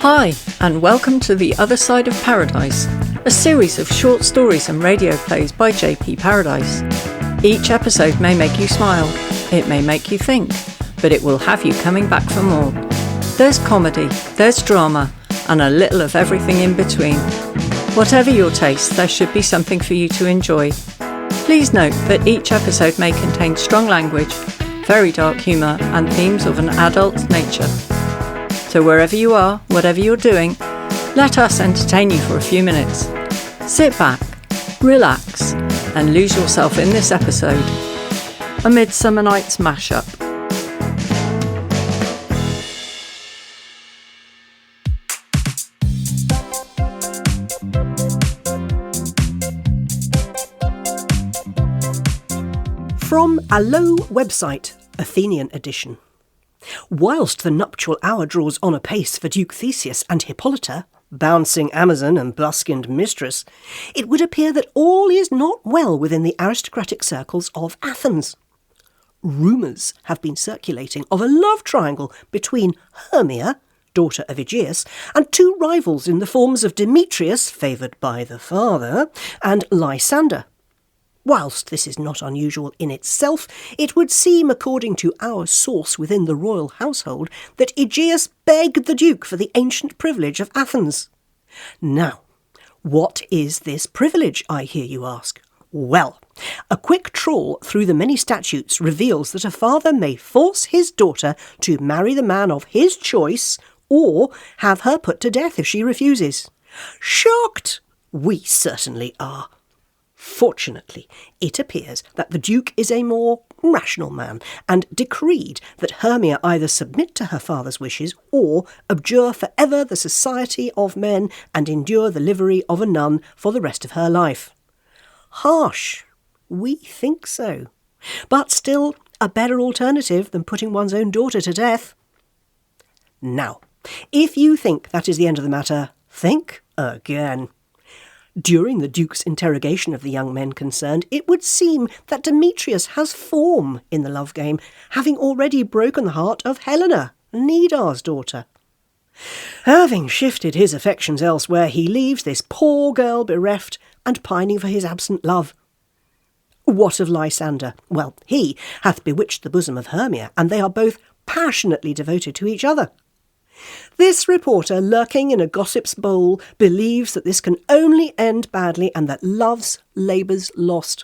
Hi, and welcome to The Other Side of Paradise, a series of short stories and radio plays by JP Paradise. Each episode may make you smile, it may make you think, but it will have you coming back for more. There's comedy, there's drama, and a little of everything in between. Whatever your taste, there should be something for you to enjoy. Please note that each episode may contain strong language, very dark humour, and themes of an adult nature. So wherever you are, whatever you're doing, let us entertain you for a few minutes. Sit back, relax, and lose yourself in this episode. A Midsummer Night's Mashup. From Allo website, Athenian edition. Whilst the nuptial hour draws on apace for Duke Theseus and Hippolyta, bouncing Amazon and buskined mistress, it would appear that all is not well within the aristocratic circles of Athens. Rumours have been circulating of a love triangle between Hermia, daughter of Aegeus, and two rivals in the forms of Demetrius, favoured by the father, and Lysander. Whilst this is not unusual in itself, it would seem, according to our source within the royal household, that Aegeus begged the Duke for the ancient privilege of Athens. Now, what is this privilege, I hear you ask? Well, a quick trawl through the many statutes reveals that a father may force his daughter to marry the man of his choice or have her put to death if she refuses. Shocked? We certainly are. Fortunately, it appears that the Duke is a more rational man and decreed that Hermia either submit to her father's wishes or abjure forever the society of men and endure the livery of a nun for the rest of her life. Harsh. We think so. But still a better alternative than putting one's own daughter to death. Now, if you think that is the end of the matter, think again. During the Duke's interrogation of the young men concerned, it would seem that Demetrius has form in the love game, having already broken the heart of Helena, Nidar's daughter. Having shifted his affections elsewhere, he leaves this poor girl bereft and pining for his absent love. What of Lysander? Well, he hath bewitched the bosom of Hermia, and they are both passionately devoted to each other. This reporter, lurking in a gossip's bowl, believes that this can only end badly and that love's labour's lost.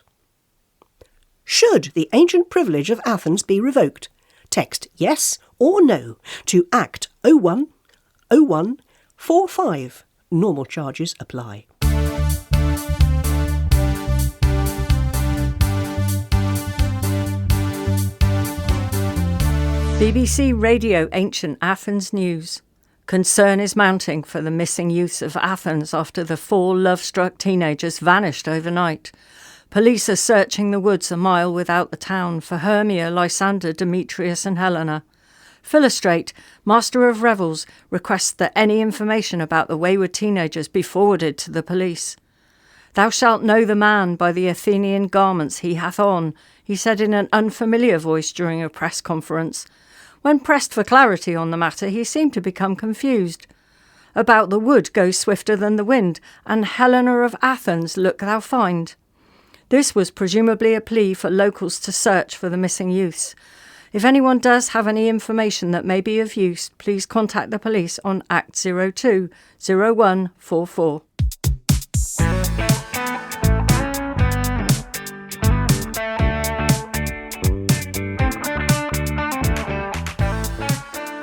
Should the ancient privilege of Athens be revoked, text yes or no to Act 010145. Normal charges apply. BBC Radio Ancient Athens News. Concern is mounting for the missing youths of Athens after the 4 love-struck teenagers vanished overnight. Police are searching the woods a mile without the town for Hermia, Lysander, Demetrius and Helena. Philostrate, Master of Revels, requests that any information about the wayward teenagers be forwarded to the police. "Thou shalt know the man by the Athenian garments he hath on," he said in an unfamiliar voice during a press conference. When pressed for clarity on the matter, he seemed to become confused. "About the wood go swifter than the wind, and Helena of Athens look thou find." This was presumably a plea for locals to search for the missing youths. If anyone does have any information that may be of use, please contact the police on Act 020144.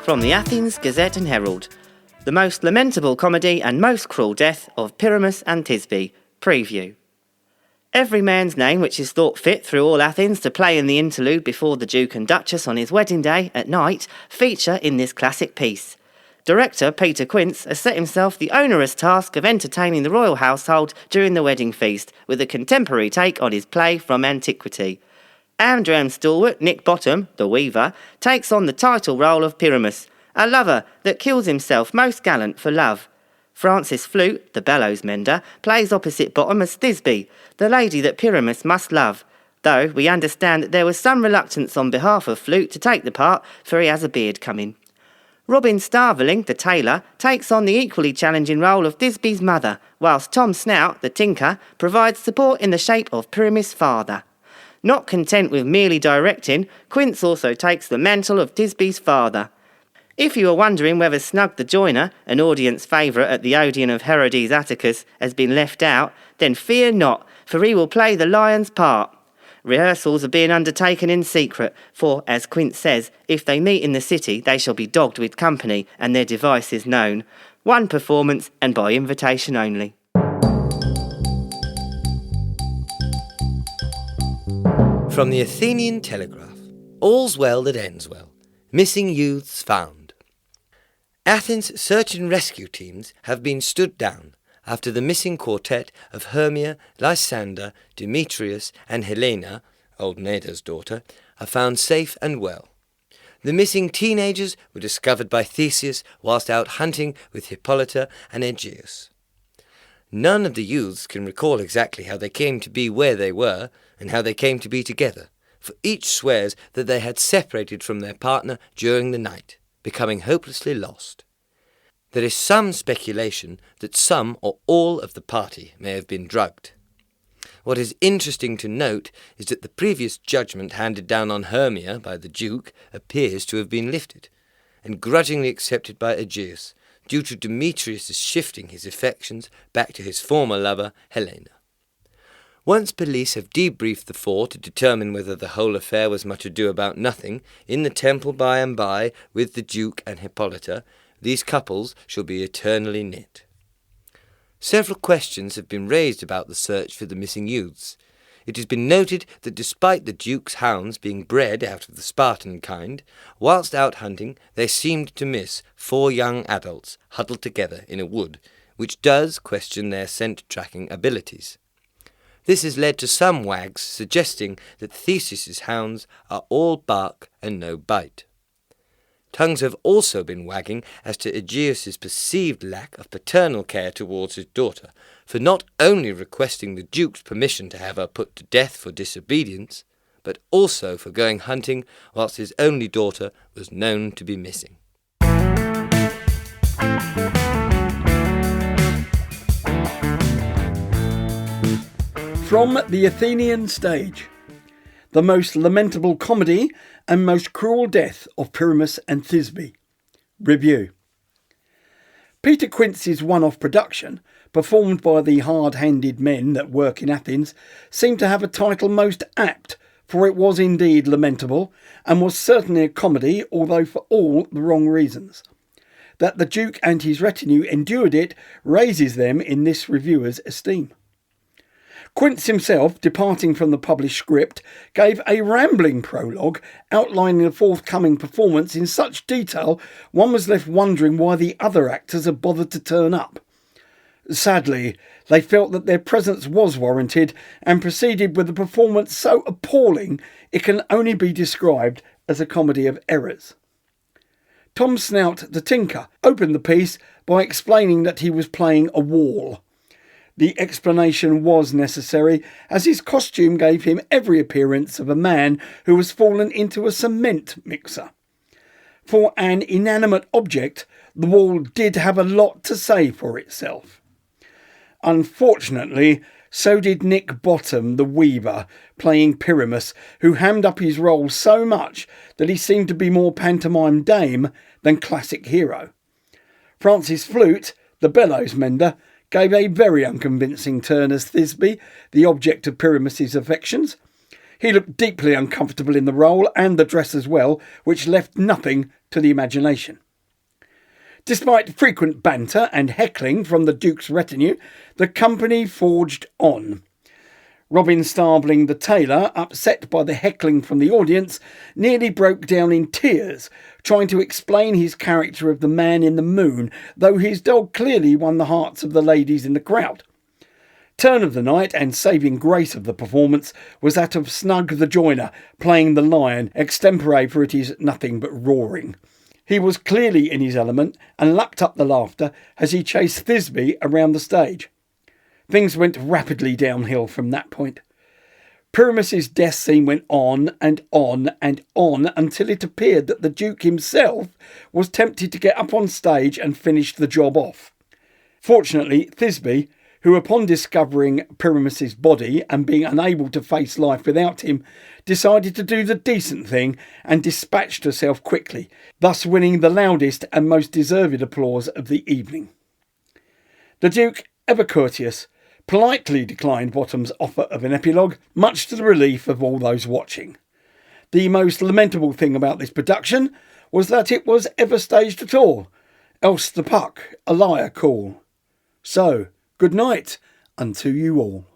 From the Athens Gazette and Herald, the most lamentable comedy and most cruel death of Pyramus and Thisbe, preview. Every man's name which is thought fit through all Athens to play in the interlude before the Duke and Duchess on his wedding day at night feature in this classic piece. Director Peter Quince has set himself the onerous task of entertaining the royal household during the wedding feast with a contemporary take on his play from antiquity. Amdram stalwart Nick Bottom, the weaver, takes on the title role of Pyramus, a lover that kills himself most gallant for love. Francis Flute, the bellows mender, plays opposite Bottom as Thisbe, the lady that Pyramus must love, though we understand that there was some reluctance on behalf of Flute to take the part, for he has a beard coming. Robin Starveling, the tailor, takes on the equally challenging role of Thisbe's mother, whilst Tom Snout, the tinker, provides support in the shape of Pyramus' father. Not content with merely directing, Quince also takes the mantle of Thisbe's father. If you are wondering whether Snug the Joiner, an audience favourite at the Odeon of Herodes Atticus, has been left out, then fear not, for he will play the lion's part. Rehearsals are being undertaken in secret, for, as Quince says, if they meet in the city they shall be dogged with company and their devices known. One performance and by invitation only. From the Athenian Telegraph. All's well that ends well. Missing youths found. Athens search and rescue teams have been stood down after the missing quartet of Hermia, Lysander, Demetrius and Helena, old Neda's daughter, are found safe and well. The missing teenagers were discovered by Theseus whilst out hunting with Hippolyta and Aegeus. None of the youths can recall exactly how they came to be where they were and how they came to be together, for each swears that they had separated from their partner during the night, becoming hopelessly lost. There is some speculation that some or all of the party may have been drugged. What is interesting to note is that the previous judgment handed down on Hermia by the Duke appears to have been lifted, and grudgingly accepted by Aegeus, due to Demetrius' shifting his affections back to his former lover, Helena. Once police have debriefed the four to determine whether the whole affair was much ado about nothing, in the temple by and by, with the Duke and Hippolyta, these couples shall be eternally knit. Several questions have been raised about the search for the missing youths. It has been noted that despite the Duke's hounds being bred out of the Spartan kind, whilst out hunting they seemed to miss 4 young adults huddled together in a wood, which does question their scent-tracking abilities. This has led to some wags suggesting that Theseus's hounds are all bark and no bite. Tongues have also been wagging as to Aegeus's perceived lack of paternal care towards his daughter, for not only requesting the Duke's permission to have her put to death for disobedience, but also for going hunting whilst his only daughter was known to be missing. From the Athenian Stage. The most lamentable comedy and most cruel death of Pyramus and Thisbe. Review. Peter Quince's one-off production, performed by the hard-handed men that work in Athens, seemed to have a title most apt, for it was indeed lamentable, and was certainly a comedy, although for all the wrong reasons. That the Duke and his retinue endured it raises them in this reviewer's esteem. Quince himself, departing from the published script, gave a rambling prologue outlining the forthcoming performance in such detail one was left wondering why the other actors had bothered to turn up. Sadly, they felt that their presence was warranted and proceeded with a performance so appalling it can only be described as a comedy of errors. Tom Snout, the tinker, opened the piece by explaining that he was playing a wall. The explanation was necessary, as his costume gave him every appearance of a man who has fallen into a cement mixer. For an inanimate object, the wall did have a lot to say for itself. Unfortunately, so did Nick Bottom, the weaver, playing Pyramus, who hammed up his role so much that he seemed to be more pantomime dame than classic hero. Francis Flute, the bellows mender, gave a very unconvincing turn as Thisbe, the object of Pyramus's affections. He looked deeply uncomfortable in the role and the dress as well, which left nothing to the imagination. Despite frequent banter and heckling from the Duke's retinue, the company forged on. Robin Starveling the tailor, upset by the heckling from the audience, nearly broke down in tears, trying to explain his character of the man in the moon, though his dog clearly won the hearts of the ladies in the crowd. Turn of the night and saving grace of the performance was that of Snug the Joiner, playing the lion, extempore, for it is nothing but roaring. He was clearly in his element and lapped up the laughter as he chased Thisbe around the stage. Things went rapidly downhill from that point. Pyramus's death scene went on and on and on until it appeared that the Duke himself was tempted to get up on stage and finish the job off. Fortunately, Thisbe, who upon discovering Pyramus's body and being unable to face life without him, decided to do the decent thing and dispatched herself quickly, thus winning the loudest and most deserved applause of the evening. The Duke, ever courteous, politely declined Bottom's offer of an epilogue, much to the relief of all those watching. The most lamentable thing about this production was that it was ever staged at all, else the Puck a liar call. So, good night unto you all.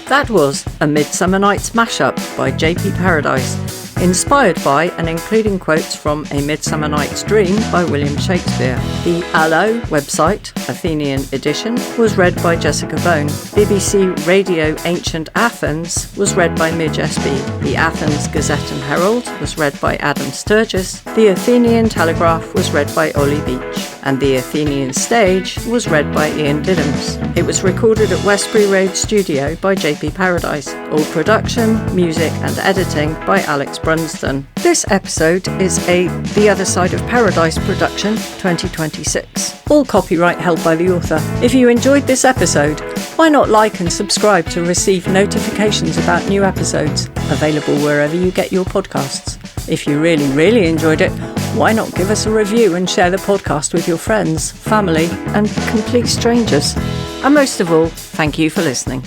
That was A Midsummer Night's Mashup by J.P. Paradise, inspired by and including quotes from A Midsummer Night's Dream by William Shakespeare. The Allo website, Athenian edition, was read by Jessica Bone. BBC Radio Ancient Athens was read by Midge Espy. The Athens Gazette and Herald was read by Adam Sturges. The Athenian Telegraph was read by Oli Beech. And the Athenian Stage was read by Ian Diddams. It was recorded at Westbury Road Studio by J.P. Paradise. All production, music and editing by Alex Brunsdon. This episode is a The Other Side of Paradise production 2026. All copyright held by the author. If you enjoyed this episode, why not like and subscribe to receive notifications about new episodes, available wherever you get your podcasts. If you really enjoyed it, why not give us a review and share the podcast with your friends, family, and complete strangers? And most of all, thank you for listening.